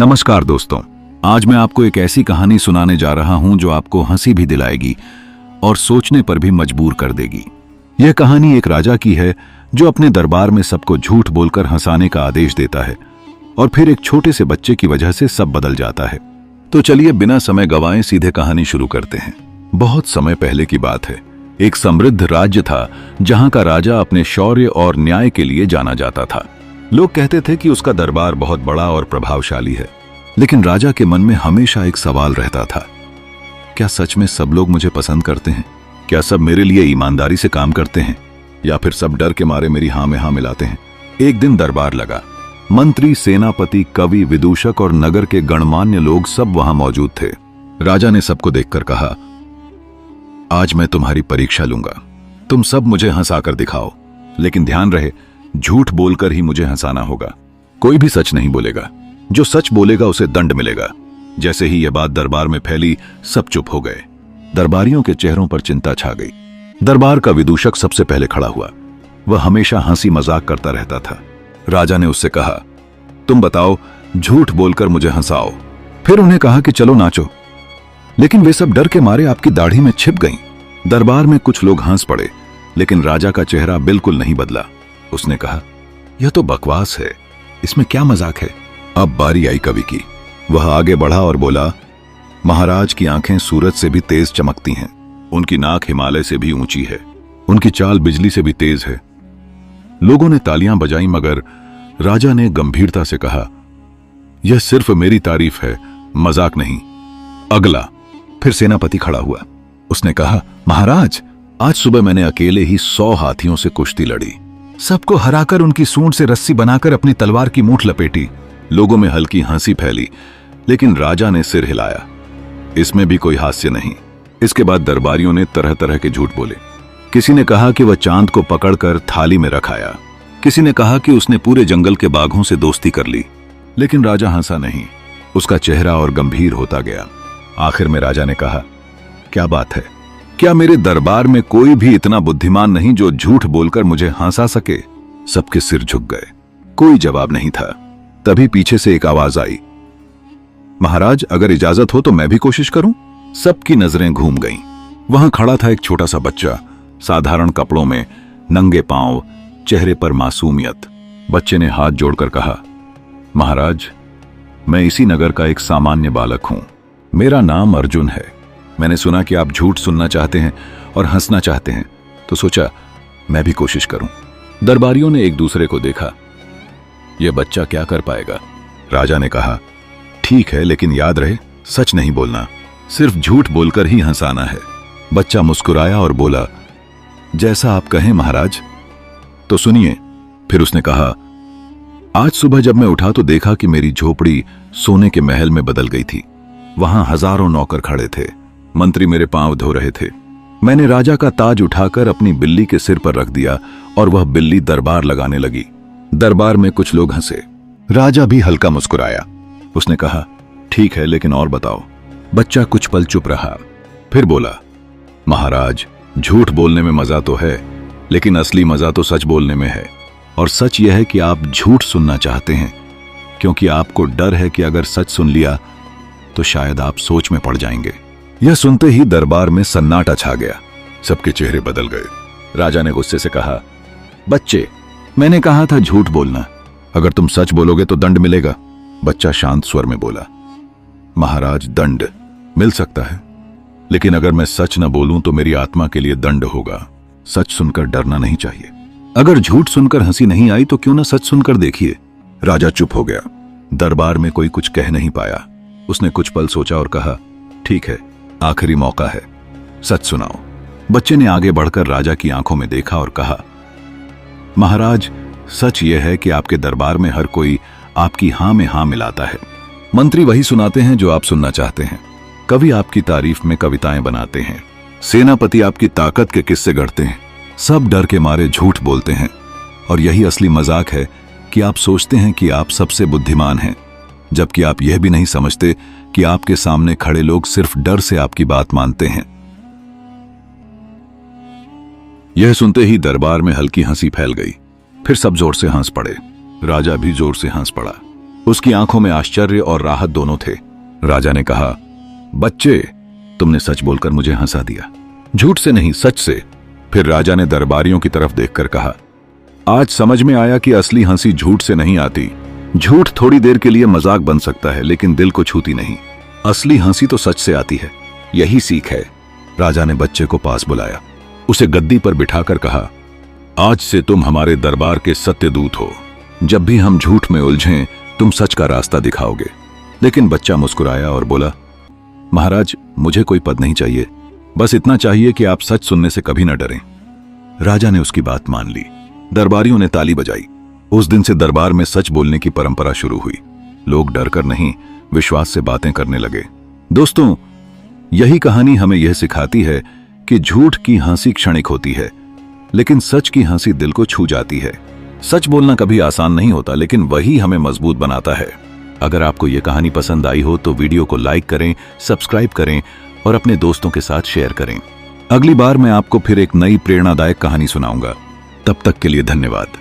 नमस्कार दोस्तों, आज मैं आपको एक ऐसी कहानी सुनाने जा रहा हूं जो आपको हंसी भी दिलाएगी और सोचने पर भी मजबूर कर देगी। यह कहानी एक राजा की है जो अपने दरबार में सबको झूठ बोलकर हंसाने का आदेश देता है और फिर एक छोटे से बच्चे की वजह से सब बदल जाता है। तो चलिए बिना समय गंवाए सीधे कहानी शुरू करते हैं। बहुत समय पहले की बात है। एक समृद्ध राज्य था जहां का राजा अपने शौर्य और न्याय के लिए जाना जाता था। लोग कहते थे कि उसका दरबार बहुत बड़ा और प्रभावशाली है, लेकिन राजा के मन में हमेशा एक सवाल रहता था, क्या सच में सब लोग मुझे पसंद करते हैं? क्या सब मेरे लिए ईमानदारी से काम करते हैं, या फिर सब डर के मारे मेरी हाँ में हाँ मिलाते हैं? एक दिन दरबार लगा। मंत्री, सेनापति, कवि, विदूषक और नगर के गणमान्य लोग सब वहां मौजूद थे। राजा ने सबको देखकर कहा, आज मैं तुम्हारी परीक्षा लूंगा। तुम सब मुझे हंसाकर दिखाओ, लेकिन ध्यान रहे, झूठ बोलकर ही मुझे हंसाना होगा। कोई भी सच नहीं बोलेगा। जो सच बोलेगा उसे दंड मिलेगा। जैसे ही यह बात दरबार में फैली, सब चुप हो गए। दरबारियों के चेहरों पर चिंता छा गई। दरबार का विदूषक सबसे पहले खड़ा हुआ। वह हमेशा हंसी मजाक करता रहता था। राजा ने उससे कहा, तुम बताओ, झूठ बोलकर मुझे हंसाओ। फिर उन्हें कहा कि चलो नाचो। लेकिन वे सब डर के मारे आपकी दाढ़ी में छिप गईं। दरबार में कुछ लोग हंस पड़े, लेकिन राजा का चेहरा बिल्कुल नहीं बदला। उसने कहा, यह तो बकवास है, इसमें क्या मजाक है? अब बारी आई कवि की। वह आगे बढ़ा और बोला, महाराज की आंखें सूरज से भी तेज चमकती हैं, उनकी नाक हिमालय से भी ऊंची है, उनकी चाल बिजली से भी तेज है। लोगों ने तालियां बजाई, मगर राजा ने गंभीरता से कहा, यह सिर्फ मेरी तारीफ है, मजाक नहीं। अगला। फिर सेनापति खड़ा हुआ। उसने कहा, महाराज, आज सुबह मैंने अकेले ही 100 हाथियों से कुश्ती लड़ी, सबको हराकर उनकी सूंड से रस्सी बनाकर अपनी तलवार की मूठ लपेटी। लोगों में हल्की हंसी फैली, लेकिन राजा ने सिर हिलाया, इसमें भी कोई हास्य नहीं। इसके बाद दरबारियों ने तरह तरह के झूठ बोले। किसी ने कहा कि वह चांद को पकड़कर थाली में रखाया, किसी ने कहा कि उसने पूरे जंगल के बाघों से दोस्ती कर ली, लेकिन राजा हंसा नहीं। उसका चेहरा और गंभीर होता गया। आखिर में राजा ने कहा, क्या बात है, क्या मेरे दरबार में कोई भी इतना बुद्धिमान नहीं जो झूठ बोलकर मुझे हंसा सके? सबके सिर झुक गए, कोई जवाब नहीं था। तभी पीछे से एक आवाज आई, महाराज, अगर इजाजत हो तो मैं भी कोशिश करूं। सबकी नजरें घूम गईं। वहां खड़ा था एक छोटा सा बच्चा, साधारण कपड़ों में, नंगे पांव, चेहरे पर मासूमियत। बच्चे ने हाथ जोड़कर कहा, महाराज, मैं इसी नगर का एक सामान्य बालक हूं। मेरा नाम अर्जुन है। मैंने सुना कि आप झूठ सुनना चाहते हैं और हंसना चाहते हैं, तो सोचा मैं भी कोशिश करूं। दरबारियों ने एक दूसरे को देखा। यह बच्चा क्या कर पाएगा? राजा ने कहा, ठीक है, लेकिन याद रहे, सच नहीं बोलना, सिर्फ झूठ बोलकर ही हंसाना है। बच्चा मुस्कुराया और बोला, जैसा आप कहें महाराज। तो सुनिए। फिर उसने कहा, आज सुबह जब मैं उठा तो देखा कि मेरी झोपड़ी सोने के महल में बदल गई थी। वहां हजारों नौकर खड़े थे, मंत्री मेरे पांव धो रहे थे। मैंने राजा का ताज उठाकर अपनी बिल्ली के सिर पर रख दिया और वह बिल्ली दरबार लगाने लगी। दरबार में कुछ लोग हंसे। राजा भी हल्का मुस्कुराया। उसने कहा, ठीक है, लेकिन और बताओ। बच्चा कुछ पल चुप रहा, फिर बोला, महाराज, झूठ बोलने में मजा तो है, लेकिन असली मजा तो सच बोलने में है। और सच यह है कि आप झूठ सुनना चाहते हैं, क्योंकि आपको डर है कि अगर सच सुन लिया तो शायद आप सोच में पड़ जाएंगे। यह सुनते ही दरबार में सन्नाटा छा गया। सबके चेहरे बदल गए। राजा ने गुस्से से कहा, बच्चे, मैंने कहा था झूठ बोलना, अगर तुम सच बोलोगे तो दंड मिलेगा। बच्चा शांत स्वर में बोला, महाराज, दंड मिल सकता है, लेकिन अगर मैं सच न बोलूं तो मेरी आत्मा के लिए दंड होगा। सच सुनकर डरना नहीं चाहिए। अगर झूठ सुनकर हंसी नहीं आई तो क्यों ना सच सुनकर देखिए। राजा चुप हो गया। दरबार में कोई कुछ कह नहीं पाया। उसने कुछ पल सोचा और कहा, ठीक है, आखिरी मौका है, सच सुनाओ। बच्चे ने आगे बढ़कर राजा की आंखों में देखा और कहा, महाराज, सच यह है कि आपके दरबार में हर कोई आपकी हां में हां मिलाता है। मंत्री वही सुनाते हैं जो आप सुनना चाहते हैं। कवि आपकी तारीफ में कविताएं बनाते हैं। सेनापति आपकी ताकत के किस्से गढ़ते हैं। सब डर के मारे झूठ बोलते हैं, और यही असली मजाक है कि आप सोचते हैं कि आप सबसे बुद्धिमान हैं, जबकि आप यह भी नहीं समझते कि आपके सामने खड़े लोग सिर्फ डर से आपकी बात मानते हैं। यह सुनते ही दरबार में हल्की हंसी फैल गई। फिर सब जोर से हंस पड़े। राजा भी जोर से हंस पड़ा। उसकी आंखों में आश्चर्य और राहत दोनों थे। राजा ने कहा, बच्चे, तुमने सच बोलकर मुझे हंसा दिया, झूठ से नहीं, सच से। फिर राजा ने दरबारियों की तरफ देखकर कहा, आज समझ में आया कि असली हंसी झूठ से नहीं आती। झूठ थोड़ी देर के लिए मजाक बन सकता है, लेकिन दिल को छूती नहीं। असली हंसी तो सच से आती है, यही सीख है। राजा ने बच्चे को पास बुलाया, उसे गद्दी पर बिठाकर कहा, आज से तुम हमारे दरबार के सत्य दूत हो। जब भी हम झूठ में उलझें, तुम सच का रास्ता दिखाओगे। लेकिन बच्चा मुस्कुराया और बोला, महाराज, मुझे कोई पद नहीं चाहिए, बस इतना चाहिए कि आप सच सुनने से कभी न डरें। राजा ने उसकी बात मान ली। दरबारियों ने ताली बजाई। उस दिन से दरबार में सच बोलने की परंपरा शुरू हुई। लोग डरकर नहीं, विश्वास से बातें करने लगे। दोस्तों, यही कहानी हमें यह सिखाती है कि झूठ की हंसी क्षणिक होती है, लेकिन सच की हंसी दिल को छू जाती है। सच बोलना कभी आसान नहीं होता, लेकिन वही हमें मजबूत बनाता है। अगर आपको यह कहानी पसंद आई हो तो वीडियो को लाइक करें, सब्सक्राइब करें और अपने दोस्तों के साथ शेयर करें। अगली बार मैं आपको फिर एक नई प्रेरणादायक कहानी सुनाऊंगा। तब तक के लिए धन्यवाद।